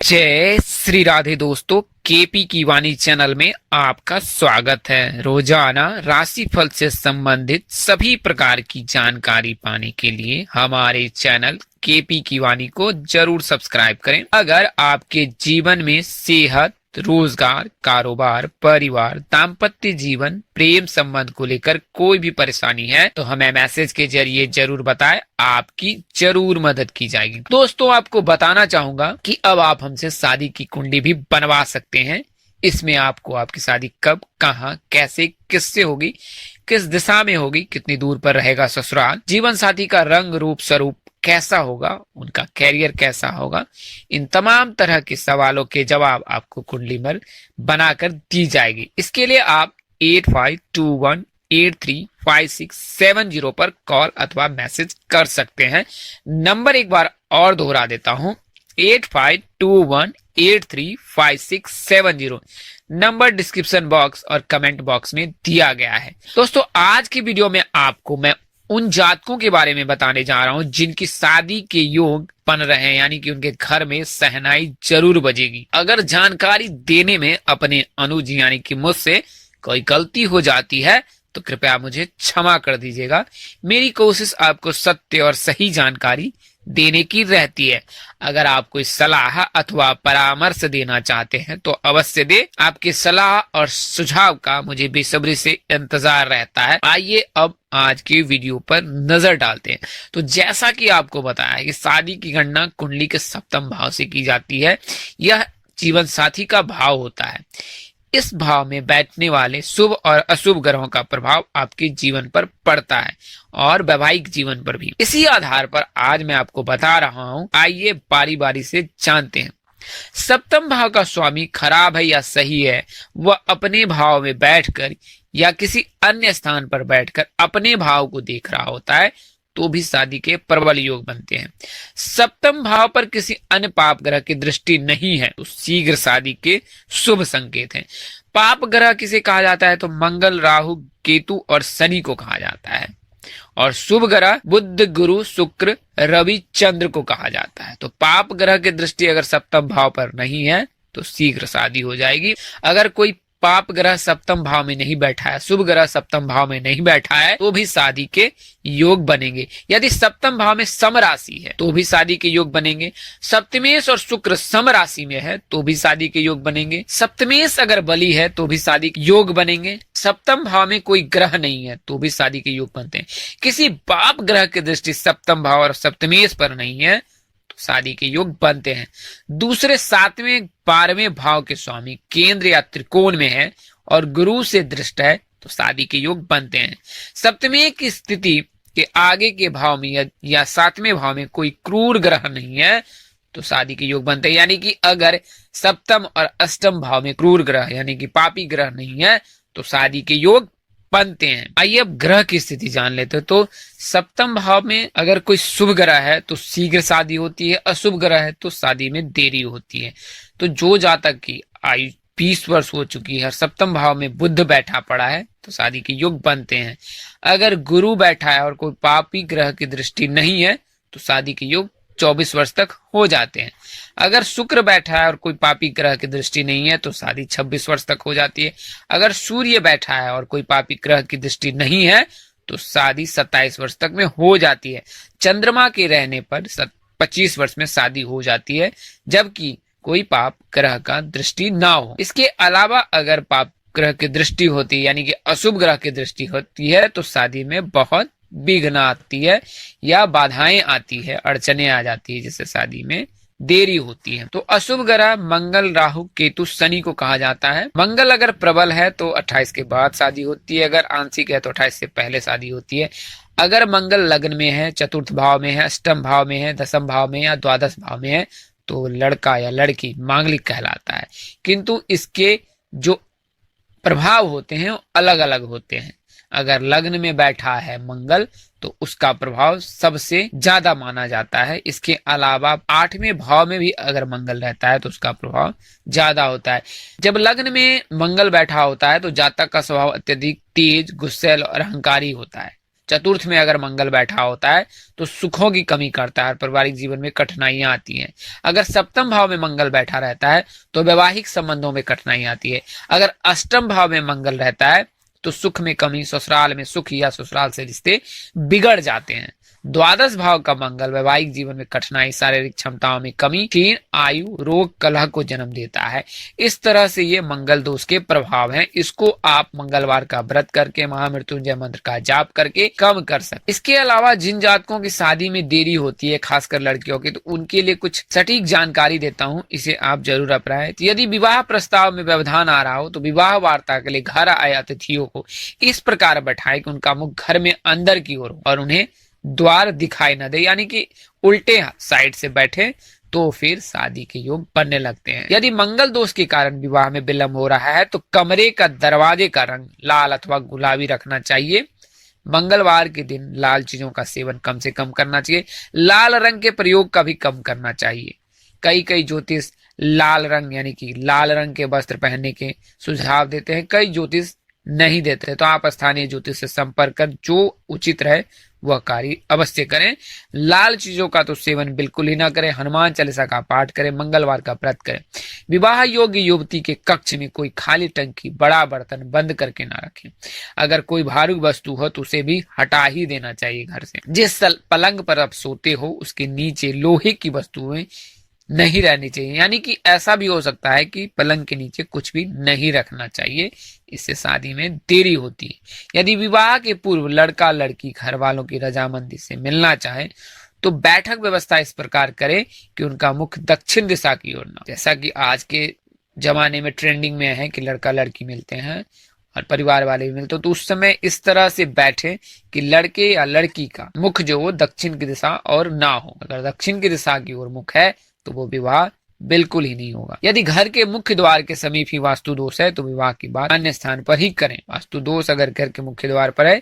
जय श्री राधे दोस्तों, केपी की वाणी चैनल में आपका स्वागत है। रोजाना राशिफल से संबंधित सभी प्रकार की जानकारी पाने के लिए हमारे चैनल केपी की वाणी को जरूर सब्सक्राइब करें। अगर आपके जीवन में सेहत, रोजगार, कारोबार, परिवार, दाम्पत्य जीवन, प्रेम संबंध को लेकर कोई भी परेशानी है तो हमें मैसेज के जरिए जरूर बताएं, आपकी जरूर मदद की जाएगी। दोस्तों, आपको बताना चाहूंगा कि अब आप हमसे शादी की कुंडली भी बनवा सकते हैं। इसमें आपको आपकी शादी कब, कहां, कैसे, किससे होगी, किस दिशा में होगी, कितनी दूर पर रहेगा ससुराल, जीवन साथी का रंग रूप स्वरूप कैसा होगा, उनका कैरियर कैसा होगा, इन तमाम तरह के सवालों के जवाब आपको कुंडली में बनाकर दी जाएगी। इसके लिए आप 8521835670 पर कॉल अथवा मैसेज कर सकते हैं। नंबर एक बार और दोहरा देता हूं, 8521835670। नंबर डिस्क्रिप्शन बॉक्स और कमेंट बॉक्स में दिया गया है। दोस्तों, आज की वीडियो में आपको मैं उन जातकों के बारे में बताने जा रहा हूं जिनकी शादी के योग बन रहे हैं, यानी कि उनके घर में शहनाई जरूर बजेगी। अगर जानकारी देने में अपने अनुज यानी कि मुझसे कोई गलती हो जाती है तो कृपया मुझे क्षमा कर दीजिएगा। मेरी कोशिश आपको सत्य और सही जानकारी देने की रहती है। अगर आप कोई सलाह अथवा परामर्श देना चाहते हैं तो अवश्य दे। आपकी सलाह और सुझाव का मुझे बेसब्री से इंतजार रहता है। आइए अब आज की वीडियो पर नजर डालते हैं। तो जैसा कि आपको बताया कि शादी की गणना कुंडली के सप्तम भाव से की जाती है। यह जीवन साथी का भाव होता है। इस भाव में बैठने वाले शुभ और अशुभ ग्रहों का प्रभाव आपके जीवन पर पड़ता है और वैवाहिक जीवन पर भी। इसी आधार पर आज मैं आपको बता रहा हूं। आइए बारी बारी से जानते हैं। सप्तम भाव का स्वामी खराब है या सही है, वह अपने भाव में बैठकर या किसी अन्य स्थान पर बैठकर अपने भाव को देख रहा होता है तो भी शादी के प्रबल योग बनते हैं। सप्तम भाव पर किसी अन्य पाप ग्रह की दृष्टि नहीं है तो शीघ्र शादी के शुभ संकेत हैं। पाप ग्रह किसे कहा जाता है तो मंगल, राहु, केतु और शनि को कहा जाता है। और शुभ ग्रह बुध, गुरु, शुक्र, रवि, चंद्र को कहा जाता है। तो पाप ग्रह की दृष्टि अगर सप्तम भाव पर नहीं है तो शीघ्र शादी हो जाएगी। अगर कोई पाप ग्रह सप्तम भाव में नहीं बैठा है, शुभ ग्रह सप्तम भाव में नहीं बैठा है तो भी शादी के योग बनेंगे। यदि सप्तम भाव में सम राशि है तो भी शादी के योग बनेंगे। सप्तमेश और शुक्र सम राशि में है तो भी शादी के योग बनेंगे। सप्तमेश अगर बली है तो भी शादी के योग बनेंगे। सप्तम भाव में कोई ग्रह नहीं है तो भी शादी के योग बनते हैं। किसी पाप ग्रह की दृष्टि सप्तम भाव और सप्तमेश पर नहीं है तो शादी के योग बनते हैं। दूसरे 7वें 12वें भाव के स्वामी केंद्र या त्रिकोण में है और गुरु से दृष्ट है तो शादी के योग बनते हैं। सप्तमी की स्थिति के आगे के भाव में या 7वें भाव में कोई क्रूर ग्रह नहीं है तो शादी के योग बनते हैं। यानी कि अगर सप्तम और अष्टम भाव में क्रूर ग्रह यानी कि पापी ग्रह नहीं है तो शादी के योग बनते हैं। आइए अब ग्रह की स्थिति जान लेते हैं। तो सप्तम भाव में अगर कोई शुभ ग्रह है तो शीघ्र शादी होती है, अशुभ ग्रह है तो शादी में देरी होती है। तो जो जातक की आयु 20 वर्ष हो चुकी है और सप्तम भाव में बुध बैठा पड़ा है तो शादी के योग बनते हैं। अगर गुरु बैठा है और कोई पापी ग्रह की दृष्टि नहीं है तो शादी के योग 24 वर्ष तक हो जाते हैं। अगर शुक्र बैठा है और कोई पापी ग्रह की दृष्टि नहीं है तो शादी 26 वर्ष तक हो जाती है। अगर सूर्य बैठा है और कोई पापी ग्रह की दृष्टि नहीं है तो शादी 27 वर्ष तक में हो जाती है। चंद्रमा के रहने पर 25 वर्ष में शादी हो जाती है जबकि कोई पाप ग्रह का दृष्टि ना हो। इसके अलावा अगर पाप ग्रह की दृष्टि होती है यानी कि अशुभ ग्रह की दृष्टि होती है तो शादी में बहुत विघ्न आती है या बाधाएं आती है, अड़चने आ जाती है, जिससे शादी में देरी होती है। तो अशुभ ग्रह मंगल, राहु, केतु, शनि को कहा जाता है। मंगल अगर प्रबल है तो 28 के बाद शादी होती है। अगर आंशिक है तो 28 से पहले शादी होती है। अगर मंगल लग्न में है, चतुर्थ भाव में है, अष्टम भाव में है, दसम भाव में या द्वादश भाव में है तो लड़का या लड़की मांगलिक कहलाता है। किंतु इसके जो प्रभाव होते हैं वो अलग अलग होते हैं। अगर लग्न में बैठा है मंगल तो उसका प्रभाव सबसे ज्यादा माना जाता है। इसके अलावा 8वें भाव में भी अगर मंगल रहता है तो उसका प्रभाव ज्यादा होता है। जब लग्न में मंगल बैठा होता है तो जातक का स्वभाव अत्यधिक तेज, गुस्सैल और अहंकारी होता है। चतुर्थ में अगर मंगल बैठा होता है तो सुखों की कमी करता है और पारिवारिक जीवन में कठिनाइयां आती हैं। अगर सप्तम भाव में मंगल बैठा रहता है तो वैवाहिक संबंधों में कठिनाई आती है। अगर अष्टम भाव में मंगल रहता है तो सुख में कमी, ससुराल में सुख या ससुराल से रिश्ते बिगड़ जाते हैं। द्वादश भाव का मंगल वैवाहिक जीवन में कठिनाई, शारीरिक क्षमताओं में कमी, क्षीण आयु, रोग, कलह को जन्म देता है। इस तरह से ये मंगल दोष के प्रभाव हैं। इसको आप मंगलवार का व्रत करके, महामृत्युंजय मंत्र का जाप करके कम कर सकते। इसके अलावा जिन जातकों की शादी में देरी होती है, खासकर लड़कियों की, तो उनके लिए कुछ सटीक जानकारी देता हूँ, इसे आप जरूर अपनाएं। तो यदि विवाह प्रस्ताव में व्यवधान आ रहा हो तो विवाह वार्ता के लिए घर आए अतिथियों को इस प्रकार बैठाएं कि उनका मुख घर में अंदर की ओर हो और उन्हें द्वार दिखाई न दे, यानी कि उल्टे साइड से बैठे, तो फिर शादी के योग बनने लगते हैं। यदि मंगल दोष के कारण विवाह में विलंब हो रहा है तो कमरे का दरवाजे का रंग लाल अथवा गुलाबी रखना चाहिए। मंगलवार के दिन लाल चीजों का सेवन कम से कम करना चाहिए। लाल रंग के प्रयोग का भी कम करना चाहिए। कई ज्योतिष लाल रंग यानी कि लाल रंग के वस्त्र पहनने के सुझाव देते हैं, कई ज्योतिष नहीं देते। तो आप स्थानीय ज्योतिष से संपर्क कर जो उचित रहे वह कार्य अवश्य करें। लाल चीजों का तो सेवन बिल्कुल ही ना करें। हनुमान चालीसा का पाठ करें, मंगलवार का व्रत करें। विवाह योग्य युवती के कक्ष में कोई खाली टंकी, बड़ा बर्तन बंद करके ना रखें। अगर कोई भारी वस्तु हो तो उसे भी हटा ही देना चाहिए घर से। जिस पलंग पर आप सोते हो उसके नीचे लोहे की वस्तुएं नहीं रहनी चाहिए, यानी कि ऐसा भी हो सकता है कि पलंग के नीचे कुछ भी नहीं रखना चाहिए, इससे शादी में देरी होती है। यदि विवाह के पूर्व लड़का लड़की घर वालों की रजामंदी से मिलना चाहे तो बैठक व्यवस्था इस प्रकार करे कि उनका मुख दक्षिण दिशा की ओर ना। जैसा कि आज के जमाने में ट्रेंडिंग में है कि लड़का लड़की मिलते हैं और परिवार वाले भी मिलते, तो उस समय इस तरह से बैठे कि लड़के या लड़की का मुख जो वो दक्षिण की दिशा और ना हो। अगर दक्षिण की दिशा की ओर मुख है तो वो विवाह बिल्कुल ही नहीं होगा। यदि घर के मुख्य द्वार के समीप ही वास्तु दोष है तो विवाह की बात अन्य स्थान पर ही करें। वास्तु दोष अगर घर के मुख्य द्वार पर है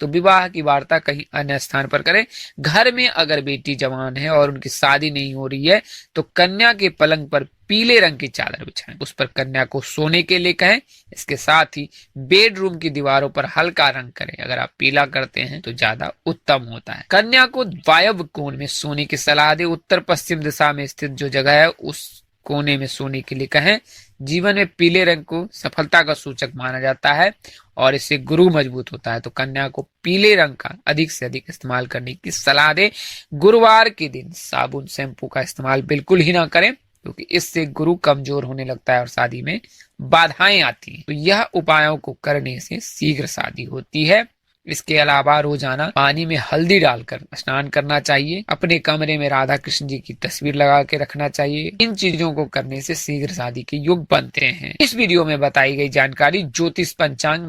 तो विवाह की वार्ता कहीं अन्य स्थान पर करें। घर में अगर बेटी जवान है और उनकी शादी नहीं हो रही है तो कन्या के पलंग पर पीले रंग की चादर बिछाएं, उस पर कन्या को सोने के लिए कहें। इसके साथ ही बेडरूम की दीवारों पर हल्का रंग करें। अगर आप पीला करते हैं तो ज्यादा उत्तम होता है। कन्या को वायव्य कोण में सोने की सलाह दे। उत्तर पश्चिम दिशा में स्थित जो जगह है उस कोने में सोने के लिए कहें। जीवन में पीले रंग को सफलता का सूचक माना जाता है और इससे गुरु मजबूत होता है, तो कन्या को पीले रंग का अधिक से अधिक इस्तेमाल करने की सलाह दे। गुरुवार के दिन साबुन शैम्पू का इस्तेमाल बिल्कुल ही ना करें क्योंकि इससे गुरु कमजोर होने लगता है और शादी में बाधाएं आती हैं। तो यह उपायों को करने से शीघ्र शादी होती है। इसके अलावा रोजाना पानी में हल्दी डालकर स्नान करना चाहिए। अपने कमरे में राधा कृष्ण जी की तस्वीर लगा के रखना चाहिए। इन चीजों को करने से शीघ्र शादी के योग बनते हैं। इस वीडियो में बताई गई जानकारी ज्योतिष पंचांग